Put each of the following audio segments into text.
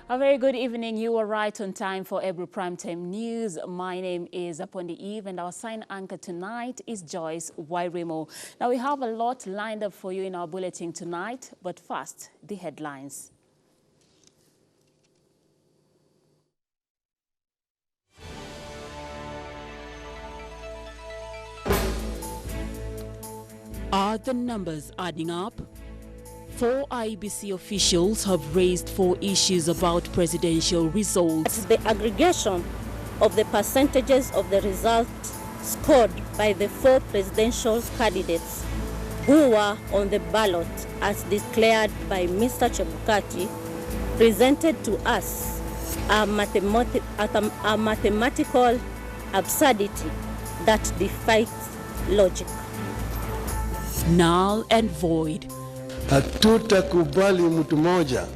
A very good evening. You are right on time for every primetime news. My name is Apondi Eve, and our sign anchor tonight is Joyce Wairimo. Now, we have a lot lined up for you in our bulletin tonight, but first, the headlines. Are the numbers adding up? 4 IEBC officials have raised 4 issues about presidential results. The aggregation of the percentages of the results scored by the 4 presidential candidates who were on the ballot as declared by Mr. Chebukati presented to us a mathematical absurdity that defies logic. Null and void. Hatutakubali mtu mmoja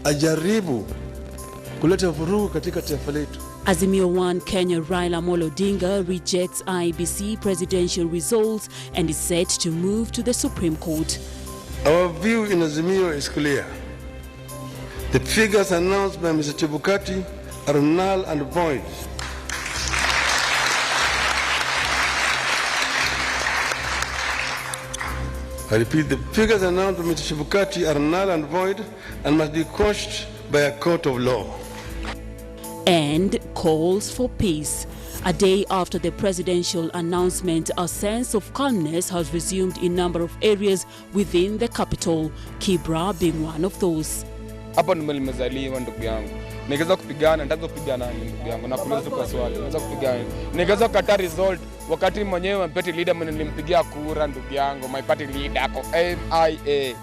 ajaribu kuleta vurugu katika taifa letu. Azimio 1 Kenya Raila Amolo Odinga rejects IEBC presidential results and is set to move to the Supreme Court. Our view in Azimio is clear. The figures announced by Mr. Chebukati are null and void. I repeat, the figures announced by Mr. Chebukati are null and void and must be quashed by a court of law. And calls for peace. A day after the presidential announcement, a sense of calmness has resumed in a number of areas within the capital, Kibra being one of those. Hapa nimezaliwa ndugu yangu. Ningeweza kupigana, nitaanza kupigana ndugu yangu. Nakuuliza kwa swali, naweza kupigana. Ningeweza kukata result wakati mwenyewe party leader nilimpigia kura ndugu yangu, my party leader ako MIA.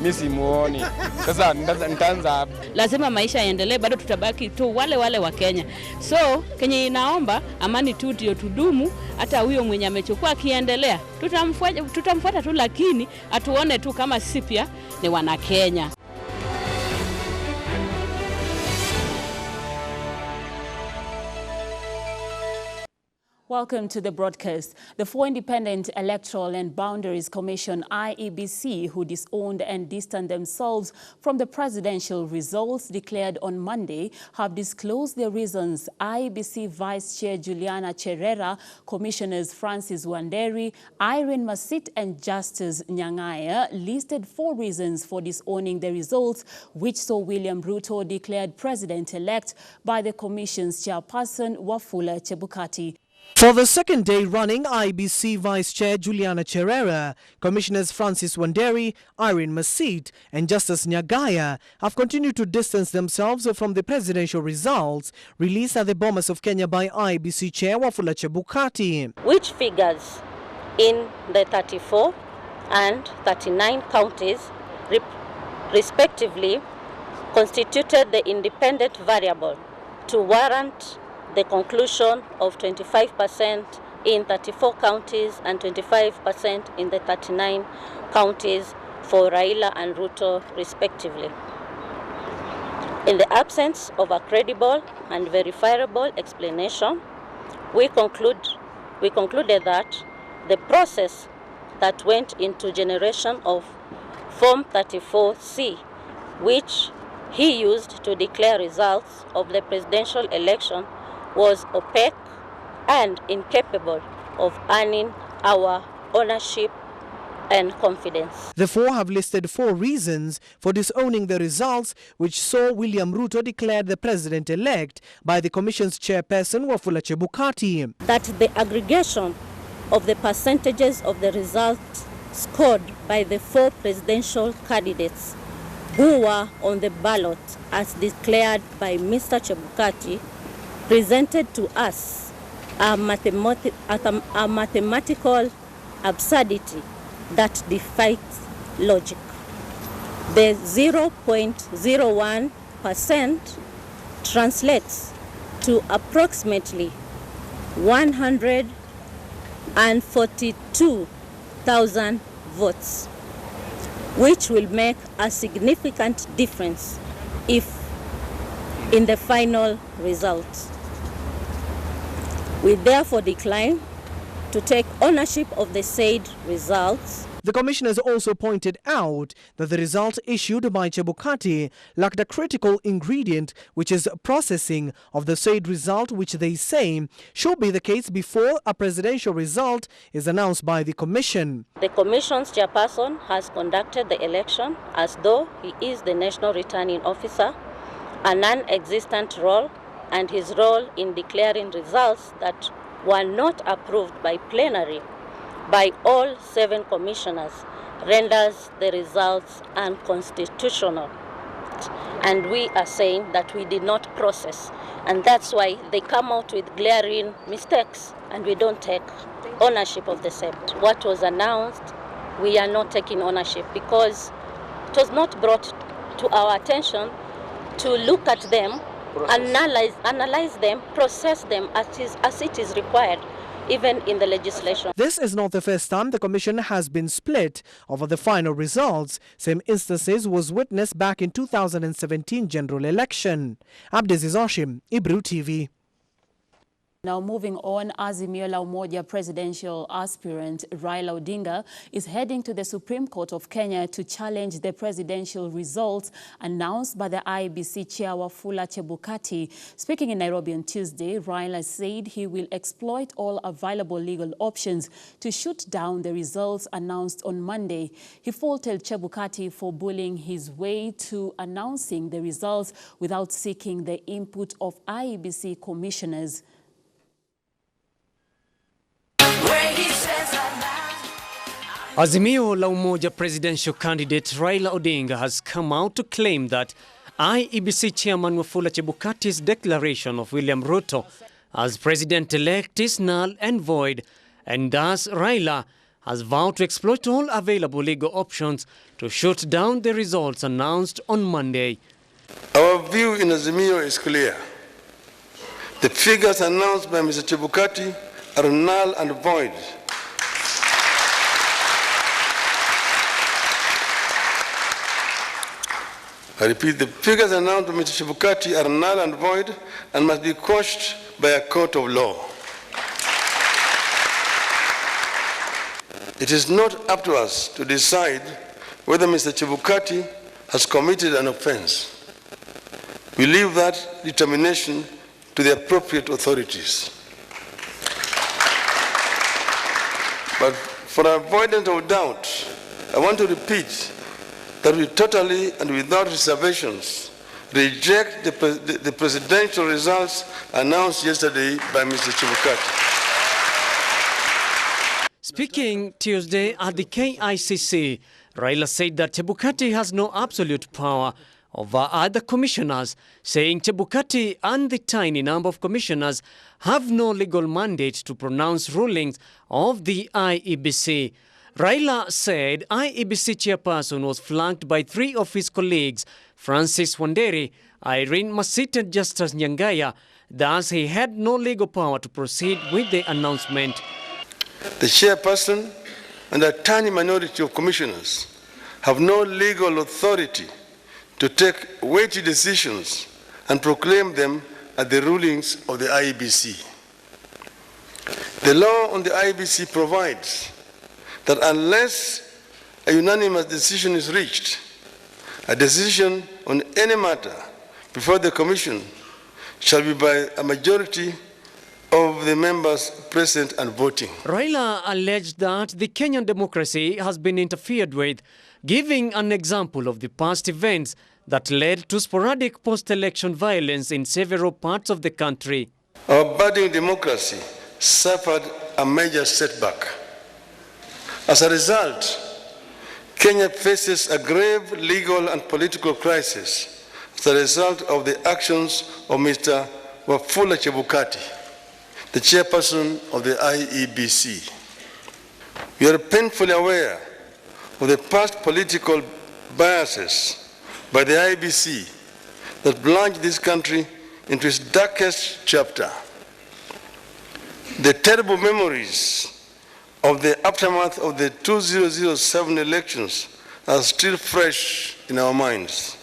Mimi simuoni. Sasa nitaanza. Lazima maisha yaendelee, bado tutabaki tu wale wa Kenya. So, Kenya inaomba amani tu ndio tudumu, hata huyo mwenye amechukua akiendelea. Tutamfuata tu, lakini atuone tu kama sisi pia ni wana Kenya. Welcome to the broadcast. The 4 Independent Electoral and Boundaries Commission, IEBC, who disowned and distanced themselves from the presidential results declared on Monday, have disclosed their reasons. IEBC Vice Chair Juliana Cherera, Commissioners Francis Wanderi, Irene Masit, and Justice Nyang'aya listed 4 reasons for disowning the results, which saw William Ruto declared president-elect by the Commission's chairperson, Wafula Chebukati. For the second day running, IEBC Vice Chair Juliana Cherera, Commissioners Francis Wanderi, Irene Masit, and Justice Nyang'aya have continued to distance themselves from the presidential results released at the Bomas of Kenya by IEBC Chair Wafula Chebukati. Which figures in the 34 and 39 counties respectively constituted the independent variable to warrant the conclusion of 25% in 34 counties and 25% in the 39 counties for Raila and Ruto respectively. In the absence of a credible and verifiable explanation, we concluded that the process that went into generation of Form 34C, which he used to declare results of the presidential election, was opaque and incapable of earning our ownership and confidence. The 4 have listed 4 reasons for disowning the results, which saw William Ruto declared the president-elect by the Commission's chairperson, Wafula Chebukati. That the aggregation of the percentages of the results scored by the 4 presidential candidates who were on the ballot as declared by Mr. Chebukati presented to us a mathematical absurdity that defies logic. The 0.01% translates to approximately 142,000 votes, which will make a significant difference in the final results. We therefore decline to take ownership of the said results The commissioners also pointed out that the result issued by Chebukati lacked a critical ingredient, which is processing of the said result, which they say should be the case before a presidential result is announced by the commission. The commission's chairperson has conducted the election as though he is the national returning officer, a non-existent role, and his role in declaring results that were not approved by plenary by all 7 commissioners renders the results unconstitutional. And we are saying that we did not process, and that's why they come out with glaring mistakes, and we don't take ownership of the same. What was announced, we are not taking ownership because it was not brought to our attention to look at them, analyze them, process them as it is required, even in the legislation. This is not the first time the commission has been split over the final results. Same instances was witnessed back in 2017 general election. Abdiaziz Oshim, Ibru TV. Now moving on, Azimio la Umoja presidential aspirant Raila Odinga is heading to the Supreme Court of Kenya to challenge the presidential results announced by the IEBC chair Wafula Chebukati. Speaking in Nairobi on Tuesday, Raila said he will exploit all available legal options to shoot down the results announced on Monday. He faulted Chebukati for bullying his way to announcing the results without seeking the input of IEBC commissioners. Azimio la Umoja presidential candidate Raila Odinga has come out to claim that IEBC chairman Wafula Chebukati's declaration of William Ruto as president-elect is null and void, and thus Raila has vowed to exploit all available legal options to shoot down the results announced on Monday. Our view in Azimio is clear. The figures announced by Mr. Chebukati are null and void. I repeat, the figures announced by Mr. Chebukati are null and void and must be quashed by a court of law. It is not up to us to decide whether Mr. Chebukati has committed an offense. We leave that determination to the appropriate authorities. But for avoidance of doubt, I want to repeat that we totally and without reservations reject the presidential results announced yesterday by Mr. Chebukati. Speaking Tuesday at the KICC, Raila said that Chebukati has no absolute power over other commissioners, saying Chebukati and the tiny number of commissioners have no legal mandate to pronounce rulings of the IEBC. Raila said IEBC chairperson was flanked by 3 of his colleagues, Francis Wanderi, Irene Masit and Justice Nyangaya. Thus, he had no legal power to proceed with the announcement. The chairperson and a tiny minority of commissioners have no legal authority to take weighty decisions and proclaim them as the rulings of the IEBC. The law on the IEBC provides that unless a unanimous decision is reached, a decision on any matter before the Commission shall be by a majority of the members present and voting. Raila alleged that the Kenyan democracy has been interfered with, giving an example of the past events that led to sporadic post-election violence in several parts of the country. Our budding democracy suffered a major setback. As a result, Kenya faces a grave legal and political crisis as a result of the actions of Mr. Wafula Chebukati, the chairperson of the IEBC. We are painfully aware of the past political biases by the IEBC that plunged this country into its darkest chapter. The terrible memories of the aftermath of the 2007 elections are still fresh in our minds.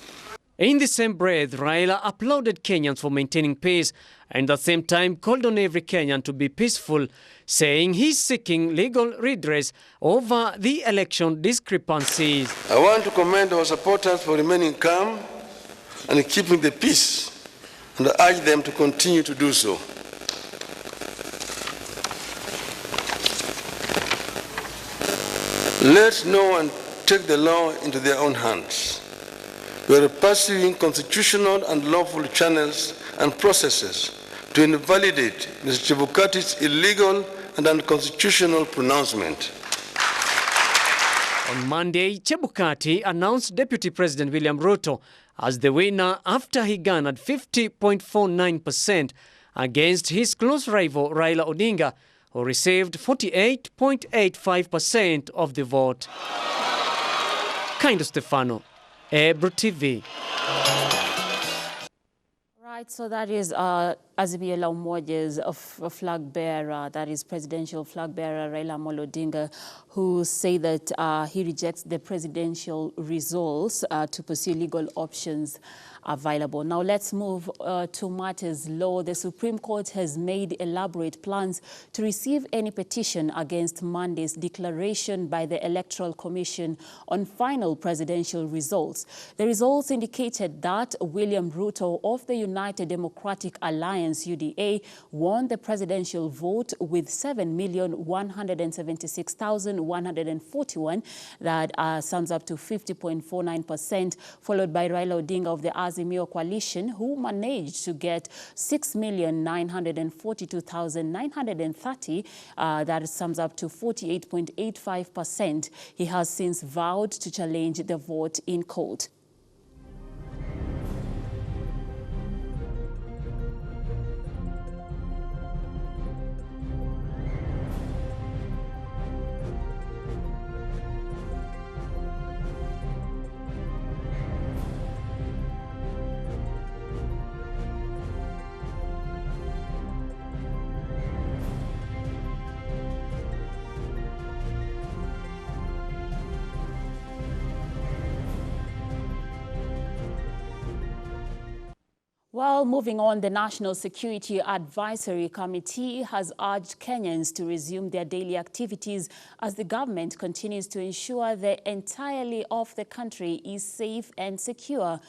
In the same breath, Raila applauded Kenyans for maintaining peace and at the same time called on every Kenyan to be peaceful, saying he's seeking legal redress over the election discrepancies. I want to commend our supporters for remaining calm and keeping the peace, and I urge them to continue to do so. Let no one take the law into their own hands. We are pursuing constitutional and lawful channels and processes to invalidate Mr. Chebukati's illegal and unconstitutional pronouncement. On Monday, Chebukati announced Deputy President William Ruto as the winner after he garnered 50.49% against his close rival Raila Odinga, who received 48.85% of the vote. Kind Stefano, Ebro TV. Right, so that is Azimio la Umoja's flag bearer, that is presidential flag bearer Raila Amolo Odinga, who say that he rejects the presidential results to pursue legal options available. Now let's move to matters law. The Supreme Court has made elaborate plans to receive any petition against Monday's declaration by the Electoral Commission on final presidential results. The results indicated that William Ruto of the United Democratic Alliance, UDA, won the presidential vote with 7,176,141. That sums up to 50.49%, followed by Raila Odinga of the Azimio coalition, who managed to get 6,942,930. That sums up to 48.85%. He has since vowed to challenge the vote in court. Well, moving on, the National Security Advisory Committee has urged Kenyans to resume their daily activities as the government continues to ensure the entirety of the country is safe and secure.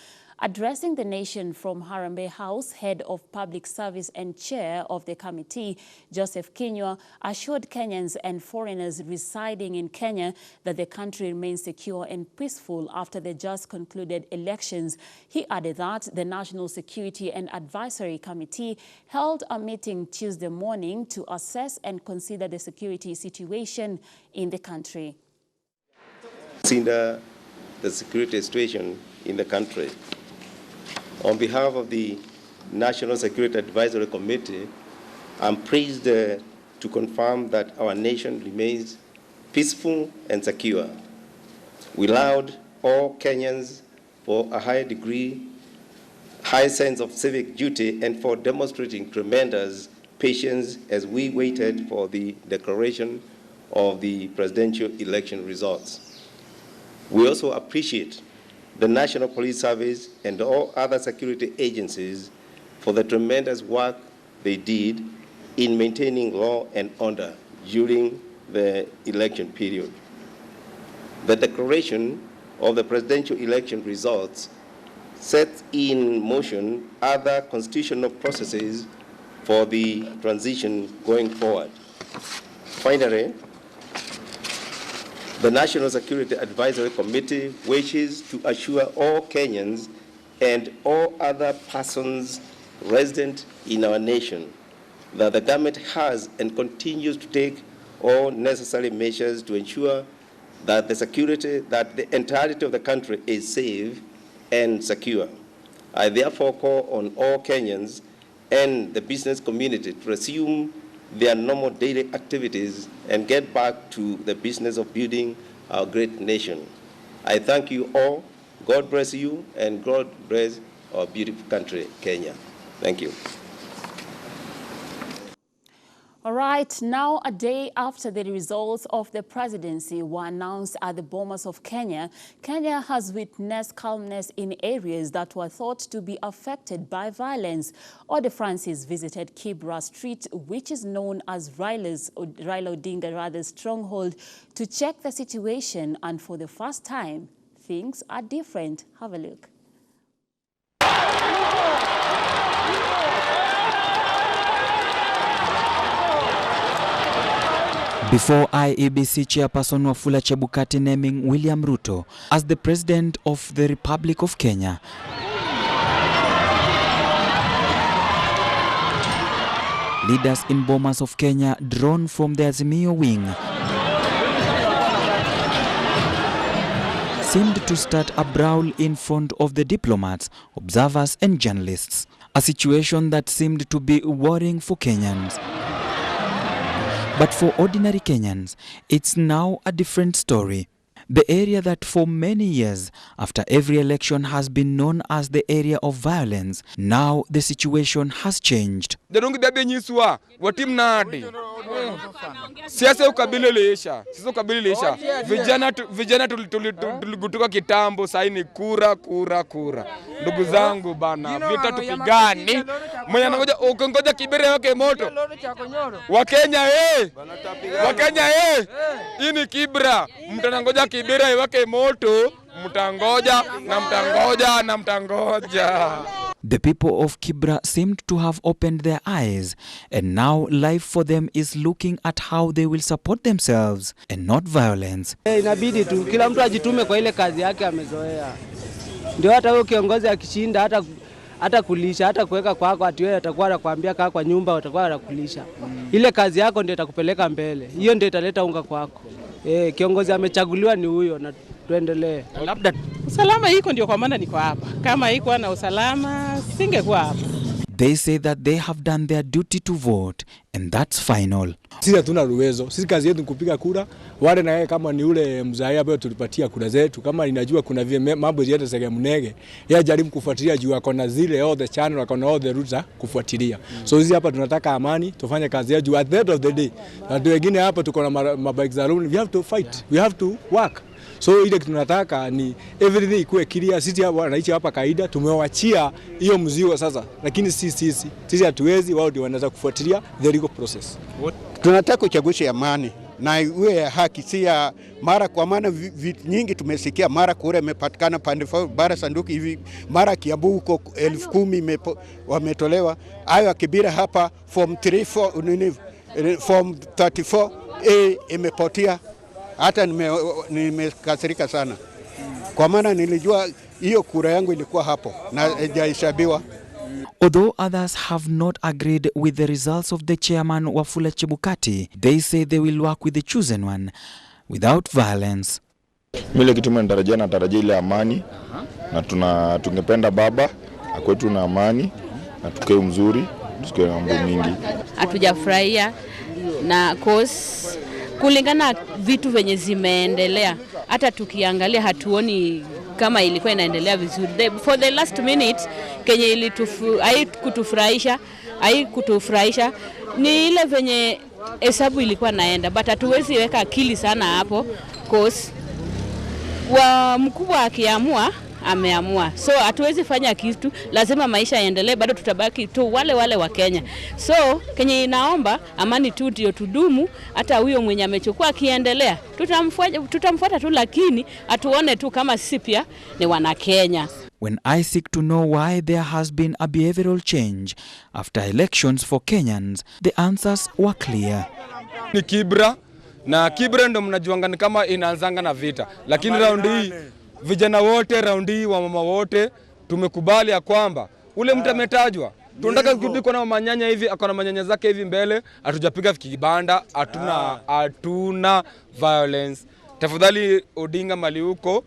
Addressing the nation from Harambee House, head of public service and chair of the committee, Joseph Kinyua, assured Kenyans and foreigners residing in Kenya that the country remains secure and peaceful after the just concluded elections. He added that the National Security and Advisory Committee held a meeting Tuesday morning to assess and consider the security situation in the country. Consider the security situation in the country. On behalf of the National Security Advisory Committee, I'm pleased to confirm that our nation remains peaceful and secure. We laud all Kenyans for a high sense of civic duty and for demonstrating tremendous patience as we waited for the declaration of the presidential election results. We also appreciate the National Police Service and all other security agencies for the tremendous work they did in maintaining law and order during the election period. The declaration of the presidential election results sets in motion other constitutional processes for the transition going forward. Finally, the National Security Advisory Committee wishes to assure all Kenyans and all other persons resident in our nation that the government has and continues to take all necessary measures to ensure that the entirety of the country is safe and secure. I therefore call on all Kenyans and the business community to resume their normal daily activities and get back to the business of building our great nation. I thank you all. God bless you, and God bless our beautiful country, Kenya. Thank you. All right, now a day after the results of the presidency were announced at the Bomas of Kenya, Kenya has witnessed calmness in areas that were thought to be affected by violence. Ode Francis visited Kibra Street, which is known as Raila Odinga's stronghold, to check the situation, and for the first time, things are different. Have a look. Before IEBC Chairperson Wafula Chebukati naming William Ruto as the President of the Republic of Kenya, leaders in Bomas of Kenya drawn from the Azimio wing seemed to start a brawl in front of the diplomats, observers and journalists, a situation that seemed to be worrying for Kenyans. But for ordinary Kenyans, it's now a different story. The area that for many years after every election has been known as the area of violence, now the situation has changed. Siasa ukabila iliisha. Sisi ukabila iliisha. Vijana tuligutuka kitambo, sasa ni kura. Ndugu zangu bana, vita tupigani. Mwenye anangoja ukongoja Kibera wake moto. Wakenya Wakenya hii ni Kibra. Mtanangoja Kibera wake moto, mtangoja. The people of Kibra seemed to have opened their eyes, and now life for them is looking at how they will support themselves and not violence. Inabidi tu kila mtu ajitume kwa ile kazi yake amezoea. Ndio hata wewe kiongozi akishinda hata kulisha, hata kuweka kwako, ati wewe atakuwa anakuambia kaa kwa nyumba, utakuwa anakulisha. Ile kazi yako ndio itakupeleka mbele. Hiyo ndio italeta unga kwako. Kiongozi amechaguliwa ni huyo, na tuendelee. Labda usalama iko ndio kwa maana niko hapa. Kama iko na usalama singekuwa hapa. They say that they have done their duty to vote, and that's final. Sisi hatuna uwezo. Sisi kazi yetu ni kupiga kura. Wale na yeye kama ni ule mzee ambaye tulipatia kura zetu, kama inajua kuna mambo ziende sege mnege, yeye jaribu kufuatilia juu ako na zile all the channel, ako na all the routes kufuatilia. So sisi hapa tunataka amani, tufanye kazi yetu at the end of the day. Na wengine hapa tuko na mabike za loan, we have to fight. We have to work. So ile tunataka ni everything ikuwe clear. Sisi wanaishi hapa kaida, tumewachia hiyo mzigo sasa, lakini sisi hatuwezi, wao ndio wanaweza kufuatilia the legal process. Tunataka uchaguzi amani na iwe ya haki, si ya mara kwa maana vitu nyingi tumesikia, mara kura imepatikana pande bara sanduku hivi, mara Kiambu huko 10,000 wametolewa. Hayo Kibira hapa form 34A imepotea. Hata nimekasirika sana kwa maana nilijua hiyo kura yangu ilikuwa hapo na haijahesabiwa. Although others have not agreed with the results of the chairman Wafula Chebukati, they say they will work with the chosen one without violence. Mile kitu natarajia ile amani, na tungependa baba akwetu na amani na tukae mzuri, tusikie mambo mingi. Hatujafurahia na cause kulingana vitu venye zimeendelea, hata tukiangalia hatuoni kama ilikuwa inaendelea vizuri. For the last minute Kenya haikutufurahisha, ni ile venye hesabu ilikuwa naenda, but hatuwezi weka akili sana hapo cause mkubwa akiamua ameamua. So hatuwezi fanya kitu, lazima maisha yaendelee, bado tutabaki tu wale wa Kenya. So Kenya inaomba amani tu ndio tudumu, hata huyo mwenye amechukua akiendelea tutamfuata tu, lakini atuone tu kama sisi pia ni wana Kenya. When I seek to know why there has been a behavioral change after elections for Kenyans, the answers were clear. Ni Kibra, na Kibra ndo mnajuanga kama inaanzanga na vita, lakini raundi hii vijana wote, raundi hii wamama wote tumekubali ya kwamba ule mtu ametajwa. Tunataka kurudi kwa manyanya hivi, akona manyanya zake hivi mbele, hatujapiga kibanda, hatuna violence. Tafadhali Odinga mali huko,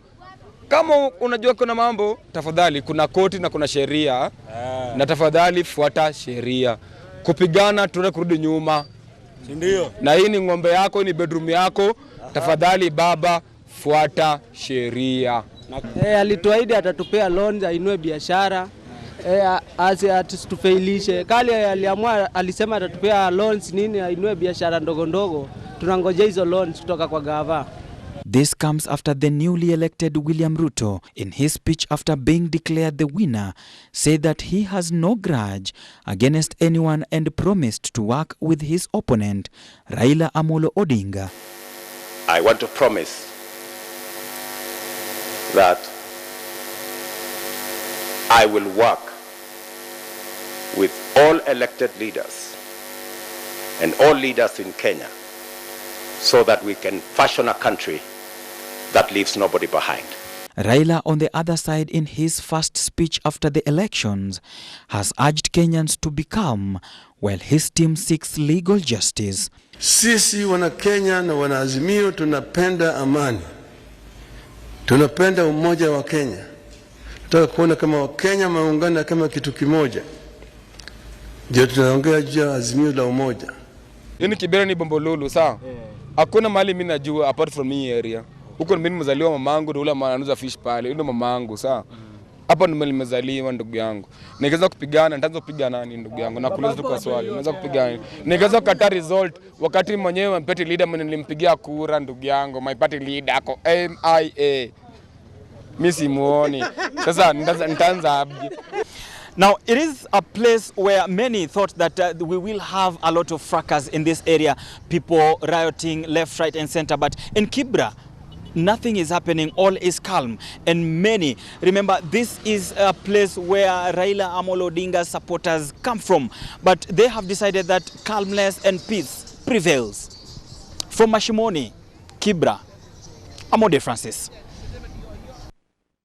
kama unajua kuna mambo, tafadhali kuna koti na kuna sheria, na tafadhali fuata sheria. Kupigana tunataka kurudi nyuma. Ndio. Na hii ni ng'ombe yako, ni bedroom yako, tafadhali baba fuata sheria. Alituahidi atatupea loans, ainue biashara. Asitufailishe. Kale aliamua, alisema atatupea loans nini, ainue biashara ndogo ndogo. Tunangojea hizo loans kutoka kwa gava. This comes after the newly elected William Ruto, in his speech after being declared the winner, said that he has no grudge against anyone and promised to work with his opponent, Raila Amolo Odinga. I want to promise that I will work with all elected leaders and all leaders in Kenya so that we can fashion a country that leaves nobody behind. Raila, on the other side, in his first speech after the elections, has urged Kenyans to be calm while his team seeks legal justice. Sisi wana Kenya na wana Azimio tunapenda amani. Tunapenda umoja wa Kenya. Tunataka kuona kama Wakenya wameungana kama kitu kimoja. Ndio tunaongea juu ya Azimio la Umoja. Hii Kibera ni Bombolulu, sawa? Hakuna mahali mimi najua apart from hii area. Huko mimi nimezaliwa, mamangu ndio yule anauza fish pale. Ndio mamangu, sawa? Hapa ndio nimezaliwa ndugu yangu. Nikianza kupigana, nitaanza kupiga nani ndugu yangu? Na kuuliza tu kwa swali. Naanza kupigana. Nikianza kukata result wakati mwenyewe party leader mwenye nilimpigia kura ndugu yangu, my party leader ako MIA. Mimi simuoni. Sasa nitaanza aje? Now, it is a place where many thought that we will have a lot of fracas in this area, people rioting left, right, and center. But in Kibra, nothing is happening, all is calm. And many, remember, this is a place where Raila Amolo Odinga's supporters come from. But they have decided that calmness and peace prevails. From Mashimoni, Kibra, I'm Ode Francis.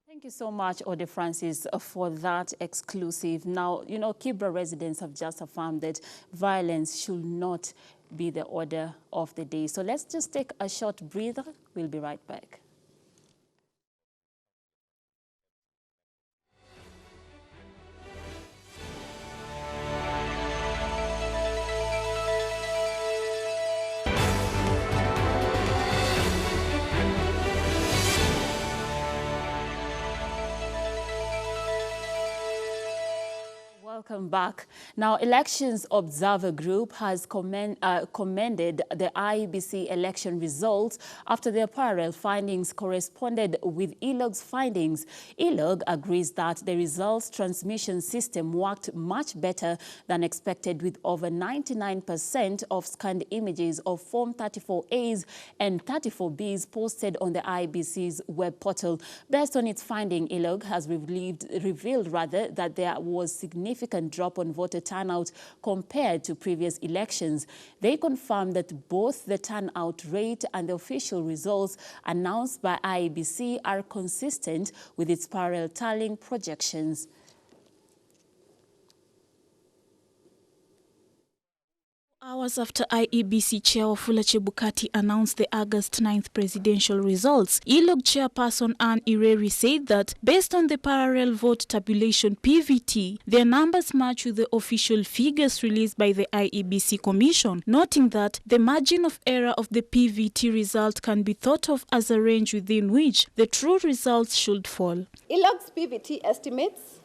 Thank you so much, Ode Francis, for that exclusive. Now, you know, Kibra residents have just affirmed that violence should not be the order of the day. So let's just take a short breather. We'll be right back. Welcome back. Now, Elections Observer Group has commended the IEBC election results after their parallel findings corresponded with ILOG's findings. ILOG agrees that the results transmission system worked much better than expected, with over 99% of scanned images of Form 34As and 34Bs posted on the IEBC's web portal. Based on its finding, ILOG has revealed that there was significant drop on voter turnout compared to previous elections. They confirmed that both the turnout rate and the official results announced by IEBC are consistent with its parallel tallying projections. Hours after IEBC Chair Wafula Chebukati announced the August 9th presidential results, ILOG Chairperson Anne Ireri said that based on the parallel vote tabulation PVT, their numbers match with the official figures released by the IEBC Commission, noting that the margin of error of the PVT result can be thought of as a range within which the true results should fall. ILOG's PVT estimates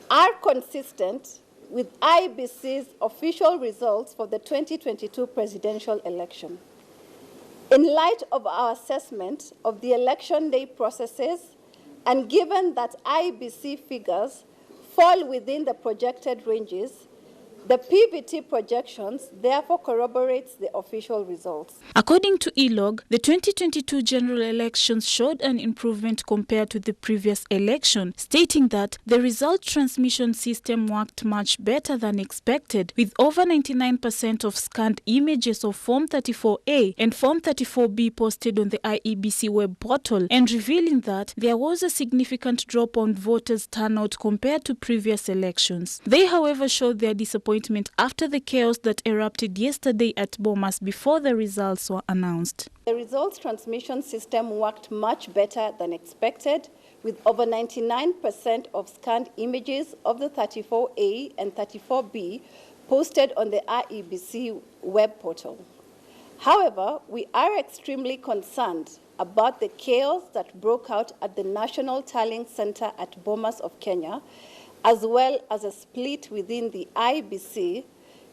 are consistent with IEBC's official results for the 2022 presidential election. In light of our assessment of the election day processes, and given that IEBC figures fall within the projected ranges, the PVT projections therefore corroborates the official results. According to ILOG, the 2022 general elections showed an improvement compared to the previous election, stating that the result transmission system worked much better than expected, with over 99% of scanned images of Form 34A and Form 34B posted on the IEBC web portal, and revealing that there was a significant drop on voters' turnout compared to previous elections. They, however, showed their disappointment after the chaos that erupted yesterday at Bomas before the results were announced. The results transmission system worked much better than expected, with over 99% of scanned images of the 34A and 34B posted on the IEBC web portal. However, we are extremely concerned about the chaos that broke out at the National Tallying Center at Bomas of Kenya, as well as a split within the IEBC,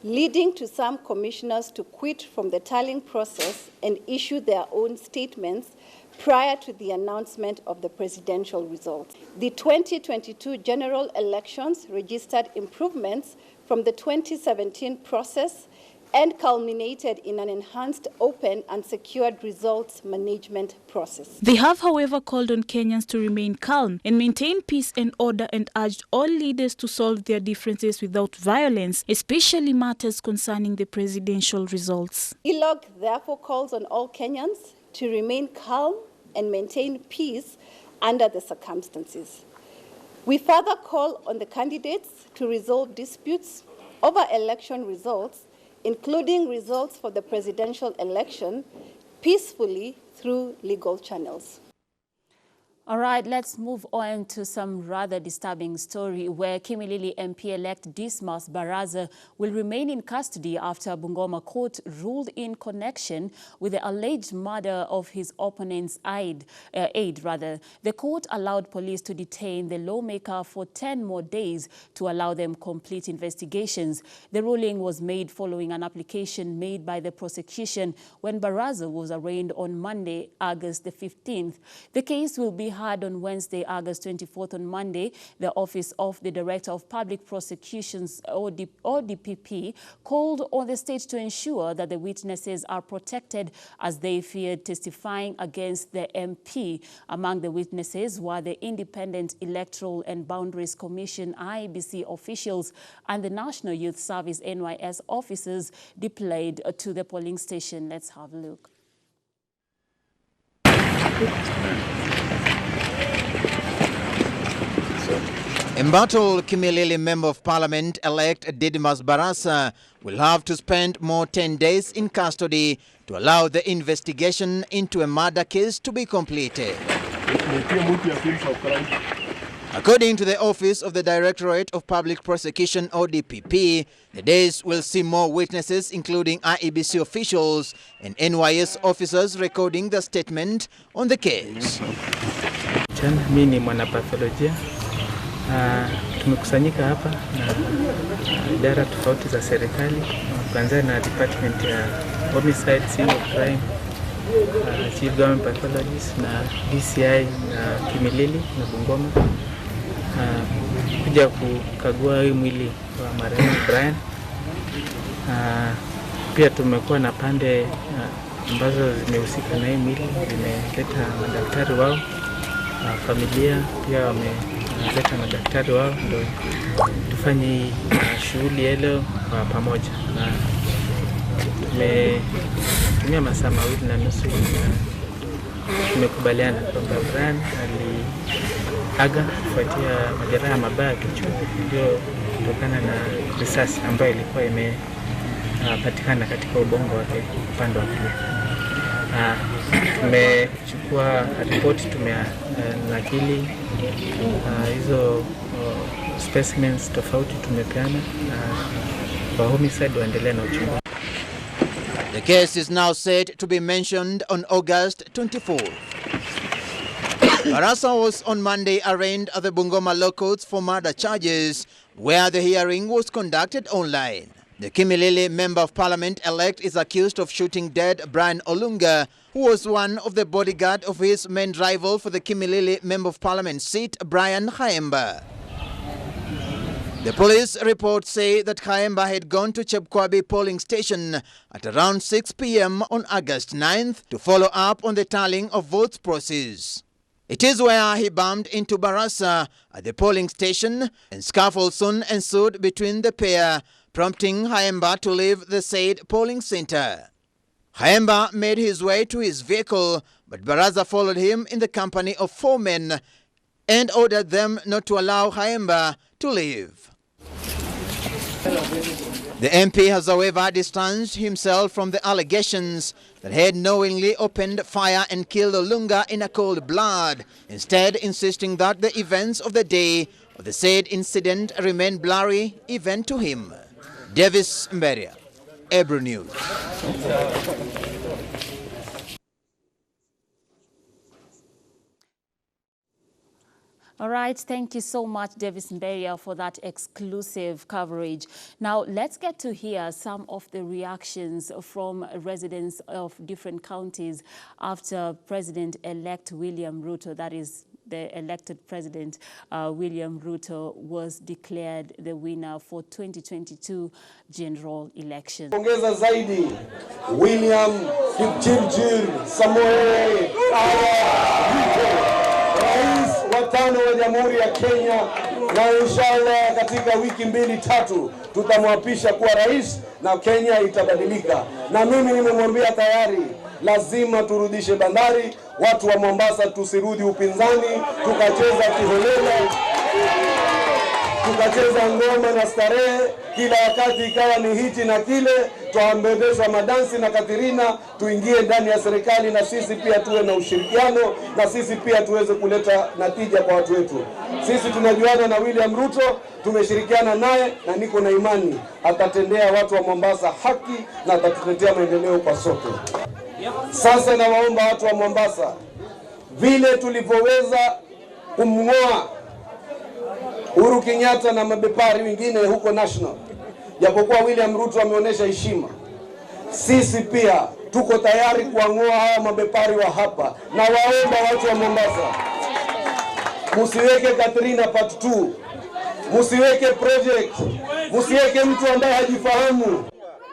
leading to some commissioners to quit from the tallying process and issue their own statements prior to the announcement of the presidential results. The 2022 general elections registered improvements from the 2017 process and culminated in an enhanced, open and secured results management process. They have, however, called on Kenyans to remain calm and maintain peace and order and urged all leaders to solve their differences without violence, especially matters concerning the presidential results. ILOG therefore calls on all Kenyans to remain calm and maintain peace under the circumstances. We further call on the candidates to resolve disputes over election results, including results for the presidential election, peacefully through legal channels. All right, let's move on to some rather disturbing story where Kimilili MP-elect Dismas Baraza will remain in custody after Bungoma court ruled in connection with the alleged murder of his opponent's aide. The court allowed police to detain the lawmaker for 10 more days to allow them complete investigations. The ruling was made following an application made by the prosecution when Baraza was arraigned on Monday, August the 15th. The case will be heard on Wednesday, August 24th. On Monday, the Office of the Director of Public Prosecutions, ODPP, called on the state to ensure that the witnesses are protected as they feared testifying against the MP. Among the witnesses were the Independent Electoral and Boundaries Commission, IEBC officials, and the National Youth Service, NYS officers deployed to the polling station. Let's have a look. Embattled Kimilili Member of Parliament-elect Dismas Baraza will have to spend more 10 days in custody to allow the investigation into a murder case to be completed. According to the Office of the Directorate of Public Prosecution, ODPP, the days will see more witnesses, including IEBC officials and NYS officers, recording the statement on the case. Mimi ni mwanapatholojia. Tumekusanyika hapa na idara tofauti za serikali, kuanzia na department ya homicide, scene of crime, chief government pathologist na DCI na Kimilili na Bungoma, kuja kukagua hii mwili wa marehemu Brian. Pia tumekuwa na pande ambazo zimehusika na hii mwili, zimeleta madaktari wao, familia pia wameleta madaktari wao, ndio tufanye shughuli leo kwa pamoja, na tumetumia masaa 2.5 tumekubaliana kwamba Brian aliaga kufuatia majeraha mabaya kichwa ndio kutokana na risasi ambayo ilikuwa imepatikana katika ubongo wake upande wa kulia. Tumechukua ripoti, tumenakili hizo specimens tofauti tumepeana kwa homicide waendelea na uchunguzi. The case is now set to be mentioned on August 24th. Baraza was on Monday arraigned at the Bungoma Law Courts for murder charges, where the hearing was conducted online. The Kimilili Member of Parliament-elect is accused of shooting dead Brian Olunga, who was one of the bodyguard of his main rival for the Kimilili Member of Parliament seat, Brian Khaemba. The police reports say that Khaemba had gone to Chepkwabi polling station at around 6 p.m. on August 9th to follow up on the tallying of votes process. It is where he bumped into Baraza at the polling station, and scuffle soon ensued between the pair, prompting Khaemba to leave the said polling center. Khaemba made his way to his vehicle, but Baraza followed him in the company of 4 men and ordered them not to allow Khaemba to leave. The MP has, however, distanced himself from the allegations that he had knowingly opened fire and killed Olunga in a cold blood, instead insisting that the events of the day of the said incident remain blurry even to him. Davis Mberia, Ebru News. All right, thank you so much, Davis Mberia, for that exclusive coverage. Now, let's get to hear some of the reactions from residents of different counties after President-elect William Ruto, that is the elected president, William Ruto, was declared the winner for 2022 general election. Ongeza zaidi William Kipchirchir Samoei Ruto, rais wa 5 wa Jamhuri ya Kenya, na inshallah katika wiki 2-3 tutamwapisha kuwa rais na Kenya itabadilika. Na mimi nimemwambia tayari lazima turudishe bandari, watu wa Mombasa tusirudi upinzani, tukacheza kiholela, tukacheza ngoma na starehe, kila wakati ikawa ni hiti na kile, tuambedeshwa madansi na Katirina, tuingie ndani ya serikali na sisi pia tuwe na ushirikiano, na sisi pia tuweze kuleta natija kwa watu wetu. Sisi tunajuana na William Ruto, tumeshirikiana naye na niko na imani atatendea watu wa Mombasa haki na atatuletea maendeleo kwa sote. Sasa nawaomba watu wa Mombasa, vile tulivyoweza kumngoa Uhuru Kenyatta na mabepari wengine huko national, japokuwa William Ruto ameonyesha heshima, sisi pia tuko tayari kuang'oa hawa mabepari wa hapa. Na waomba watu wa Mombasa, musiweke Katrina part 2, musiweke project, musiweke mtu ambaye hajifahamu.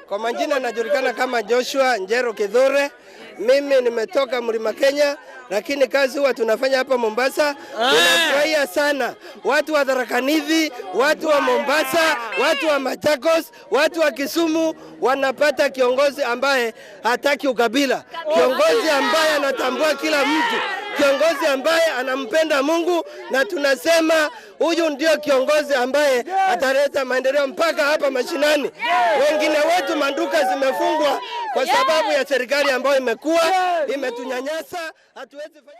Kwa majina najulikana kama Joshua Njero Kidhure. Mimi nimetoka Mlima Kenya, lakini kazi huwa tunafanya hapa Mombasa. Tunafurahia sana watu wa Tharaka Nithi, watu wa Mombasa, watu wa Machakos, watu wa Kisumu wanapata kiongozi ambaye hataki ukabila, kiongozi ambaye anatambua kila mtu, kiongozi ambaye anampenda Mungu, na tunasema huyu ndio kiongozi ambaye ataleta maendeleo mpaka hapa mashinani. Wengine wetu manduka zimefungwa kwa sababu ya serikali ambayo imekuwa imetunyanyasa, hatuwezi fanya.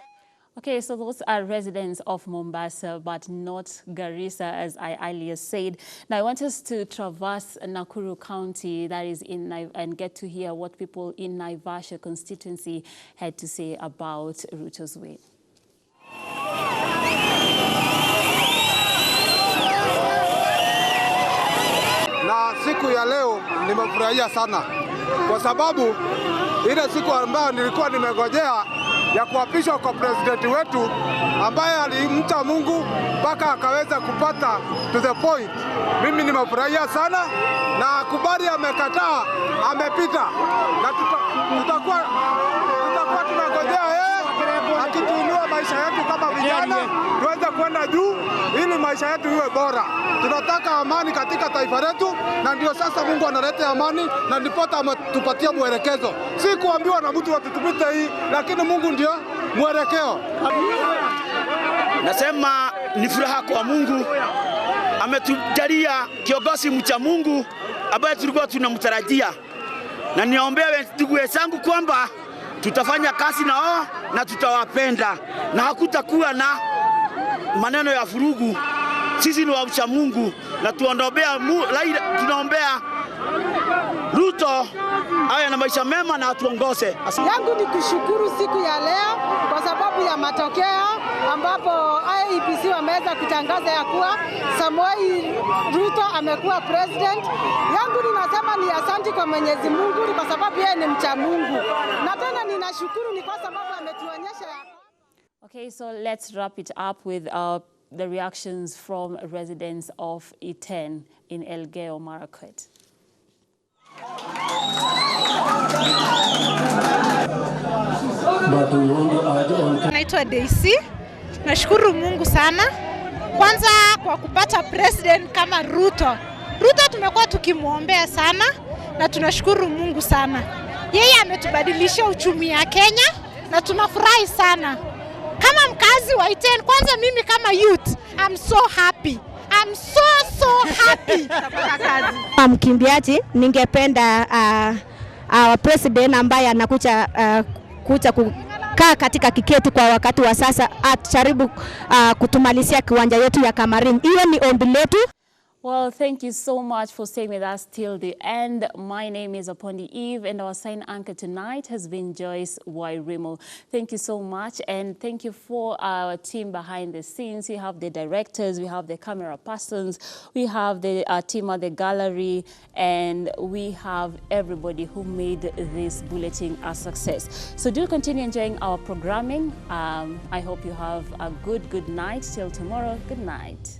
Okay, so those are residents of Mombasa, but not Garissa, as I earlier said. Now, I want us to traverse Nakuru County, that is and get to hear what people in Naivasha constituency had to say about Ruto's win. Na siku ya leo nimefurahia sana kwa sababu ile siku ambayo nilikuwa nimegojea ya kuapishwa kwa presidenti wetu ambaye alimcha Mungu mpaka akaweza kupata to the point. Mimi nimefurahia sana, na kubali amekataa, amepita, na tutakuwa tunagojea yeye akituinua maisha yetu kama vijana tuweze kwenda juu ili maisha yetu iwe bora. Tunataka amani katika taifa letu, na ndio sasa Mungu analeta amani, na ndipota ametupatia mwelekezo. Si kuambiwa na mtu watutupite hii, lakini Mungu ndio mwelekeo. Nasema ni furaha kwa Mungu, ametujalia kiongozi mcha Mungu ambaye tulikuwa tunamtarajia, na niombea ndugu zangu kwamba tutafanya kazi nao na tutawapenda na hakutakuwa na maneno ya vurugu. Sisi ni wacha Mungu na tunaombea Ruto awe na maisha mema na atuongoze. Yangu ni kushukuru siku ya leo kwa sababu ya matokeo ambapo IEBC wameweza kutangaza ya kuwa Samoei Ruto amekuwa president. Yangu ninasema ni asante kwa Mwenyezi Mungu kwa sababu yeye ni mcha Mungu. Na tena ninashukuru ni kwa sababu ametuonyesha. Okay, so let's wrap it up with the reactions from residents of Iten in Elgeyo Marakwet. Naitwa Daisy. Nashukuru Mungu sana kwanza kwa kupata president kama Ruto. Ruto tumekuwa tukimwombea sana na tunashukuru Mungu sana. Yeye ametubadilisha uchumi ya Kenya na tunafurahi sana. Kama mkazi wa Iten, kwanza mimi kama youth, I'm so happy. I'm so happy. Mkimbiaji, ningependa president ambaye anakuja kukaa katika kiketi kwa wakati wa sasa ajaribu kutumalizia kiwanja yetu ya Kamarin. Hiyo ni ombi letu. Well, thank you so much for staying with us till the end. My name is Apondi Eve, and our sign anchor tonight has been Joyce Wairimo. Thank you so much, and thank you for our team behind the scenes. We have the directors, we have the camera persons, we have the team at the gallery, and we have everybody who made this bulletin a success. So do continue enjoying our programming. I hope you have a good night. Till tomorrow, good night.